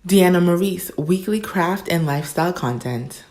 Deanna Maurice, weekly craft and lifestyle content.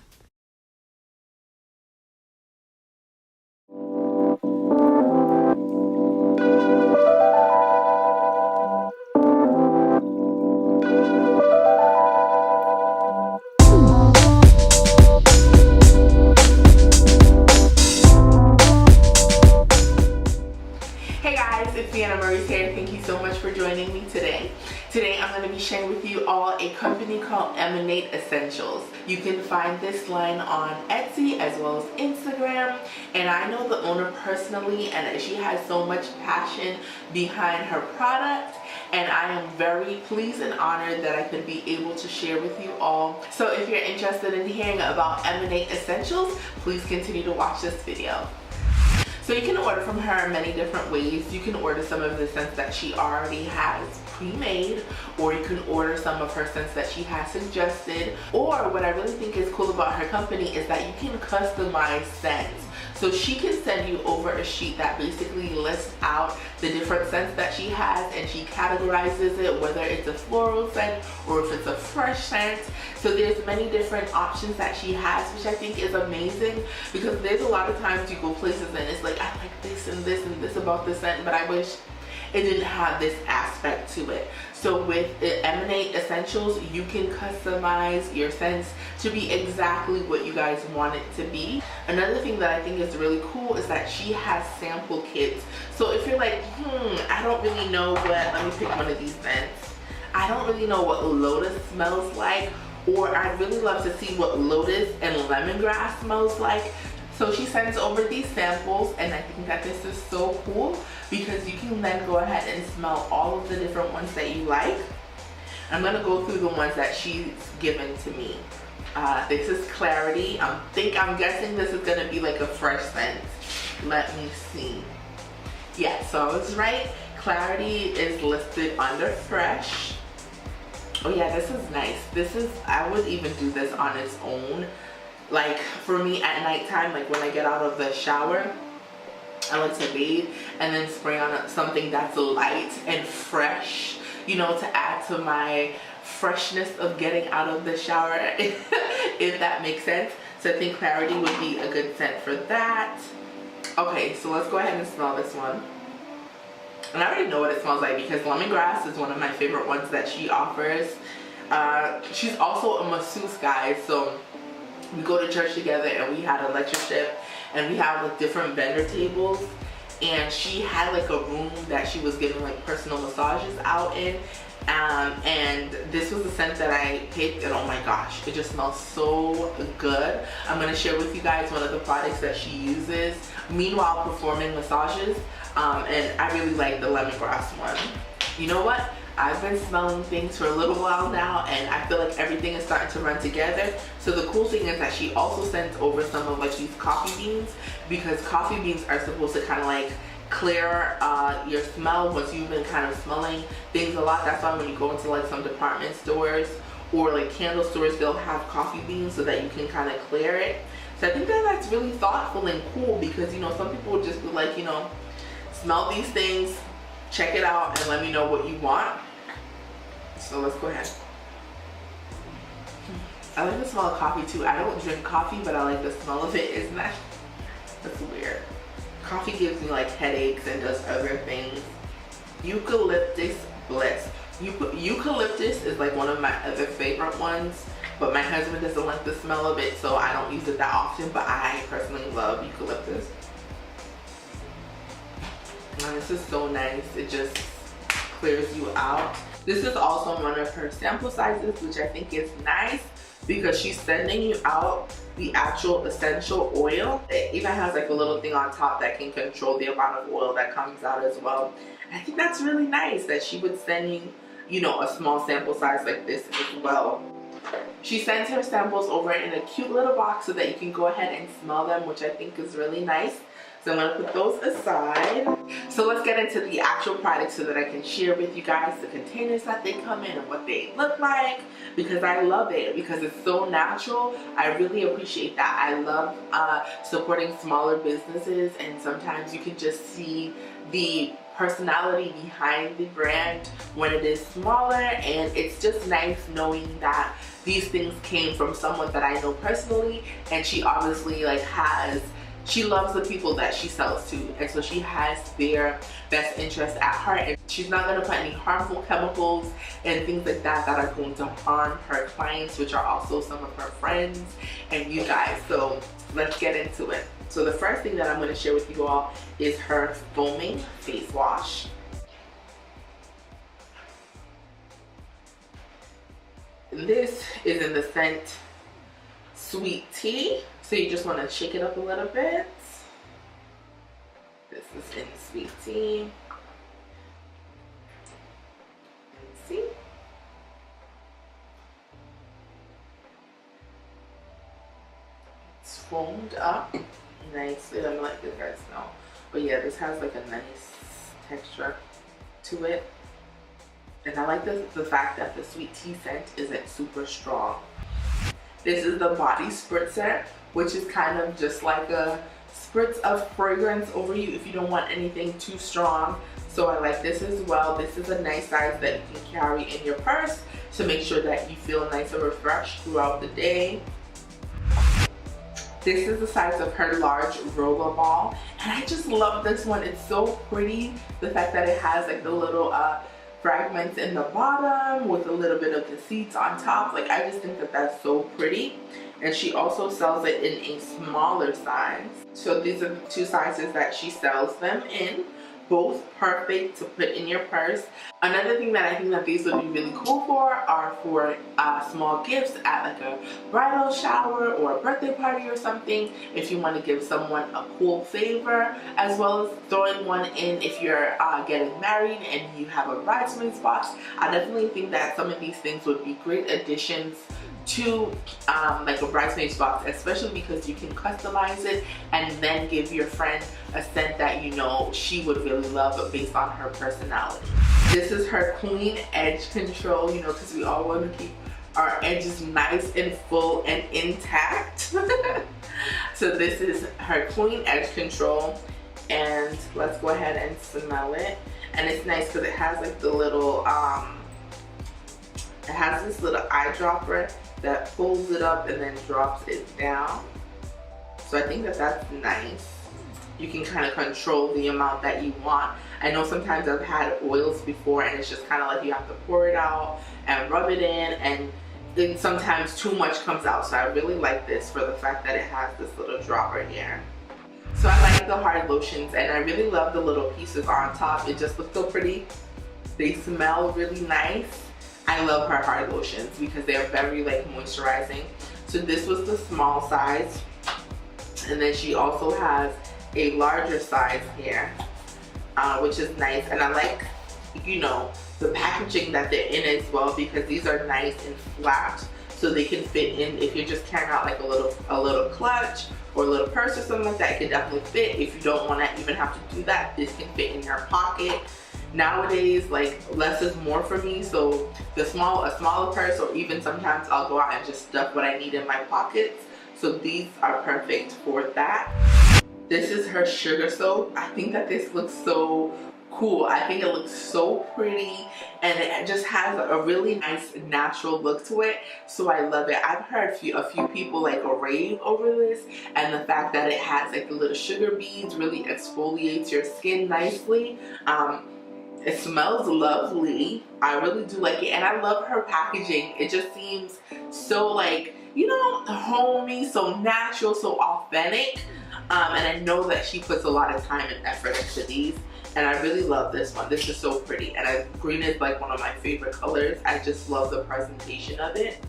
Hey guys, it's Deanna Maurice here. Thank you so much for joining me today. Today I'm going to be sharing with you all a company called Emanate Essentials. You can find this line on Etsy as well as Instagram, and I know the owner personally, and she has so much passion behind her product, and I am very pleased and honored that I could be able to share with you all. So if you're interested in hearing about Emanate Essentials, please continue to watch this video. So you can order from her many different ways. You can order some of the scents that she already has pre-made, or you can order some of her scents that she has suggested. Or what I really think is cool about her company is that you can customize scents. So she can send you over a sheet that basically lists out the different scents that she has, and she categorizes it, whether it's a floral scent or if it's a fresh scent. So there's many different options that she has, which I think is amazing, because there's a lot of times you go places and it's like, I like this and this and this about this scent, but I wish it didn't have this aspect to it. So with Emanate Essentials, you can customize your scents to be exactly what you guys want it to be. Another thing that I think is really cool is that she has sample kits. So if you're like, I don't really know what, let me pick one of these scents. I don't really know what lotus smells like, or I'd really love to see what lotus and lemongrass smells like. So she sends over these samples, and I think that this is so cool because you can then go ahead and smell all of the different ones that you like. I'm gonna go through the ones that she's given to me. This is Clarity. I'm guessing this is gonna be like a fresh scent. Let me see. Yeah, so I was right. Clarity is listed under fresh. Oh yeah, this is nice. I would even do this on its own. Like for me at nighttime, like when I get out of the shower, I like to bathe and then spray on something that's light and fresh, you know, to add to my freshness of getting out of the shower, if that makes sense. So I think Clarity would be a good scent for that. Okay, so let's go ahead and smell this one. And I already know what it smells like because lemongrass is one of my favorite ones that she offers. She's also a masseuse, guys, so we go to church together and we had a lectureship, and we have like different vendor tables, and she had like a room that she was giving like personal massages out in, and this was the scent that I picked, and oh my gosh, it just smells so good. I'm going to share with you guys one of the products that she uses meanwhile performing massages, and I really like the lemongrass one. You know what? I've been smelling things for a little while now, and I feel like everything is starting to run together. So the cool thing is that she also sends over some of like these coffee beans, because coffee beans are supposed to kind of like clear your smell once you've been kind of smelling things a lot. That's why when you go into like some department stores or like candle stores, they'll have coffee beans so that you can kind of clear it. So I think that that's really thoughtful and cool, because you know, some people would just be like, you know, smell these things, check it out, and let me know what you want. So let's go ahead. I like the smell of coffee too. I don't drink coffee, but I like the smell of it. Isn't that? That's weird. Coffee gives me like headaches and does other things. Eucalyptus bliss. Eucalyptus is like one of my other favorite ones, but my husband doesn't like the smell of it, so I don't use it that often, but I personally love eucalyptus. And this is so nice. It just clears you out. This is also one of her sample sizes, which I think is nice because she's sending you out the actual essential oil. It even has like a little thing on top that can control the amount of oil that comes out as well. And I think that's really nice that she would send you, you know, a small sample size like this as well. She sends her samples over in a cute little box so that you can go ahead and smell them, which I think is really nice. So I'm going to put those aside. So let's get into the actual product so that I can share with you guys the containers that they come in and what they look like, because I love it, because it's so natural. I really appreciate that. I love supporting smaller businesses, and sometimes you can just see the personality behind the brand when it is smaller, and it's just nice knowing that these things came from someone that I know personally, and she obviously like she loves the people that she sells to, and so she has their best interest at heart, and she's not going to put any harmful chemicals and things like that that are going to harm her clients, which are also some of her friends and you guys. So let's get into it. So the first thing that I'm going to share with you all is her foaming face wash. This is in the scent Sweet Tea. So you just want to shake it up a little bit. This is in Sweet Tea. See? It's foamed up nicely. Let me let you guys know. But yeah, this has like a nice texture to it. And I like the fact that the Sweet Tea scent isn't super strong. This is the body spritzer, which is kind of just like a spritz of fragrance over you if you don't want anything too strong. So I like this as well. This is a nice size that you can carry in your purse to make sure that you feel nice and refreshed throughout the day. This is the size of her large roller ball, and I just love this one. It's so pretty. The fact that it has like the little fragments in the bottom with a little bit of the seeds on top. Like, I just think that that's so pretty. And she also sells it in a smaller size. So these are the two sizes that she sells them in. Both perfect to put in your purse. Another thing that I think that these would be really cool for are for small gifts at like a bridal shower or a birthday party or something, if you want to give someone a cool favor, as well as throwing one in if you're getting married and you have a bridesmaid's box. I definitely think that some of these things would be great additions to like a bridesmaid's box, especially because you can customize it and then give your friend a scent that you know she would really love based on her personality. This is her Clean Edge Control, you know, because we all want to keep our edges nice and full and intact. So this is her Clean Edge Control, and let's go ahead and smell it. And it's nice because it has like the little it has this little eyedropper that pulls it up and then drops it down. So I think that that's nice. You can kind of control the amount that you want. I know sometimes I've had oils before and it's just kind of like you have to pour it out and rub it in, and then sometimes too much comes out. So I really like this for the fact that it has this little dropper here. So I like the hard lotions, and I really love the little pieces on top. It just looks so pretty. They smell really nice. I love her hard lotions because they're very like moisturizing. So this was the small size, and then she also has a larger size here, which is nice. And I like, you know, the packaging that they're in as well, because these are nice and flat, so they can fit in if you're just carrying out like a little clutch or a little purse or something like that. It can definitely fit. If you don't want to even have to do that, this can fit in your pocket. Nowadays, like, less is more for me, so a smaller purse, or even sometimes I'll go out and just stuff what I need in my pockets. So these are perfect for that. This is her sugar soap. I think that this looks so cool. I think it looks so pretty, and it just has a really nice natural look to it. So I love it. I've heard a few people like rave over this, and the fact that it has like the little sugar beads really exfoliates your skin nicely. It smells lovely. I really do like it, and I love her packaging. It just seems so, like, you know, homey, so natural, so authentic. And I know that she puts a lot of time and effort into these, and I really love this one. This is so pretty, and green is like one of my favorite colors. I just love the presentation of it.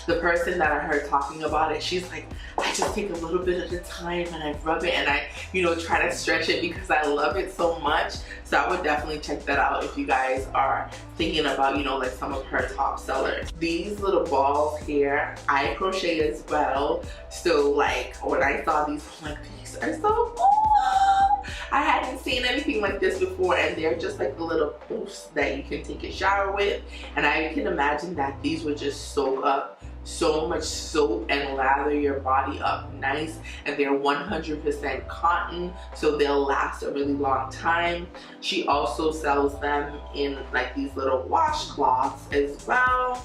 The person that I heard talking about it, she's like, I just take a little bit at a time and I rub it and I, you know, try to stretch it because I love it so much. So I would definitely check that out if you guys are thinking about, you know, like some of her top sellers. These little balls here, I crochet as well. So like when I saw these, I'm like, these are so cool. I hadn't seen anything like this before, and they're just like the little poofs that you can take a shower with. And I can imagine that these would just soak up so much soap and lather your body up nice, and they're 100% cotton, so they'll last a really long time. She also sells them in like these little washcloths as well,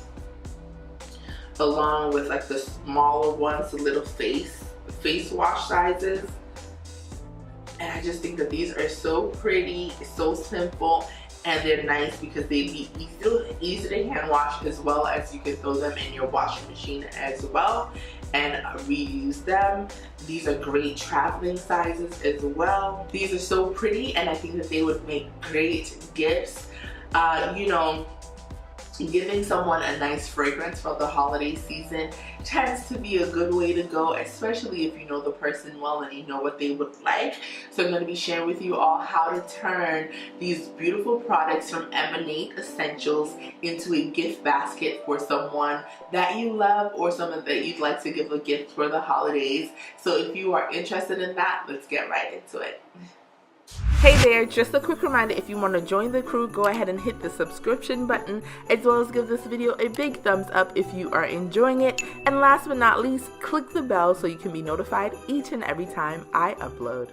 along with like the smaller ones, the little face wash sizes. And I just think that these are so pretty, so simple, and they're nice because they'd be easy to hand wash, as well as you can throw them in your washing machine as well and reuse them. These are great traveling sizes as well. These are so pretty, and I think that they would make great gifts. You know, giving someone a nice fragrance for the holiday season tends to be a good way to go, especially if you know the person well and you know what they would like. So I'm going to be sharing with you all how to turn these beautiful products from Emanate Essentials into a gift basket for someone that you love or someone that you'd like to give a gift for the holidays. So if you are interested in that, let's get right into it. Hey there, just a quick reminder, if you want to join the crew, go ahead and hit the subscription button, as well as give this video a big thumbs up if you are enjoying it. And last but not least, click the bell so you can be notified each and every time I upload.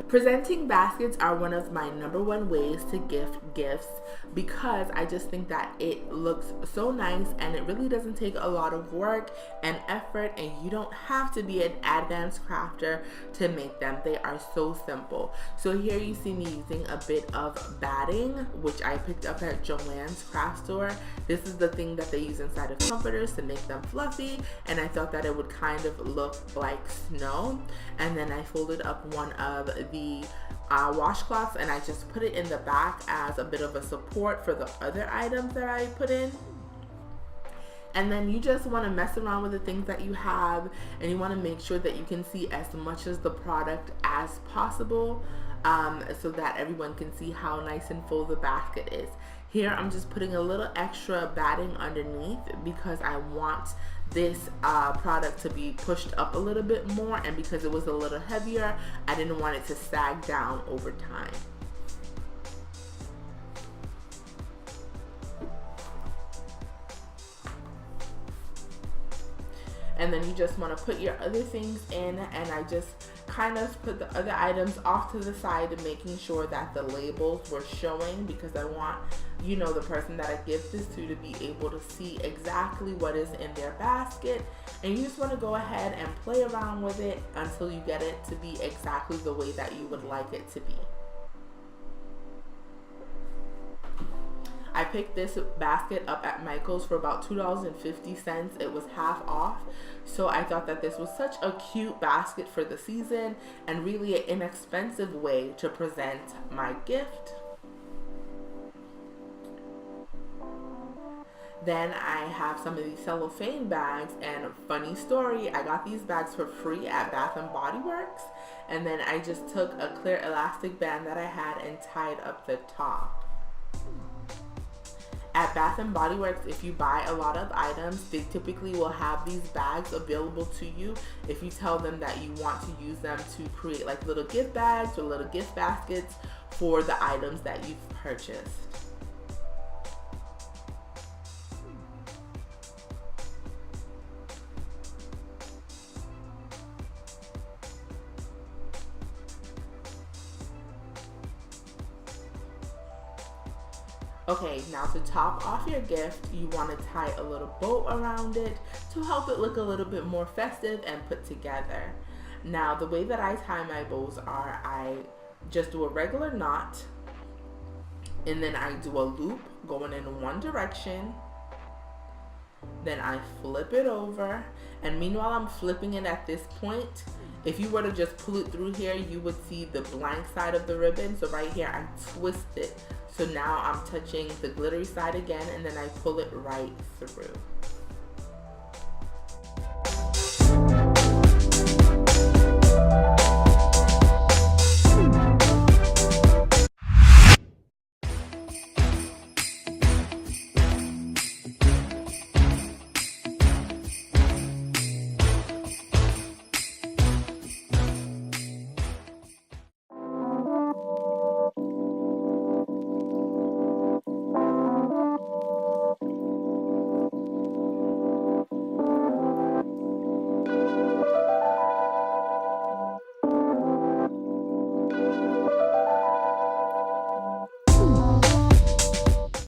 Presenting baskets are one of my #1 ways to gift gifts, because I just think that it looks so nice and it really doesn't take a lot of work and effort, and you don't have to be an advanced crafter to make them. They are so simple. So here you see me using a bit of batting, which I picked up at Joann's craft store. This is the thing that they use inside of comforters to make them fluffy, and I thought that it would kind of look like snow. And then I folded up one of the washcloths, and I just put it in the back as a bit of a support for the other items that I put in. And then you just want to mess around with the things that you have, and you want to make sure that you can see as much as the product as possible, so that everyone can see how nice and full the basket is. Here I'm just putting a little extra batting underneath because I want this product to be pushed up a little bit more, and because it was a little heavier, I didn't want it to sag down over time. And then you just want to put your other things in, and I just kind of put the other items off to the side, making sure that the labels were showing, because I want, you know, the person that I give this to be able to see exactly what is in their basket. And you just want to go ahead and play around with it until you get it to be exactly the way that you would like it to be. I picked this basket up at Michael's for about $2.50. It was half off. So I thought that this was such a cute basket for the season, and really an inexpensive way to present my gift. Then I have some of these cellophane bags, and funny story, I got these bags for free at Bath and Body Works, and then I just took a clear elastic band that I had and tied up the top. At Bath and Body Works, if you buy a lot of items, they typically will have these bags available to you if you tell them that you want to use them to create like little gift bags or little gift baskets for the items that you've purchased. Okay, now to top off your gift, you want to tie a little bow around it to help it look a little bit more festive and put together. Now, the way that I tie my bows are, I just do a regular knot, and then I do a loop going in one direction, then I flip it over, and meanwhile I'm flipping it at this point, if you were to just pull it through here, you would see the blank side of the ribbon. So right here, I twist it. So now I'm touching the glittery side again, and then I pull it right through.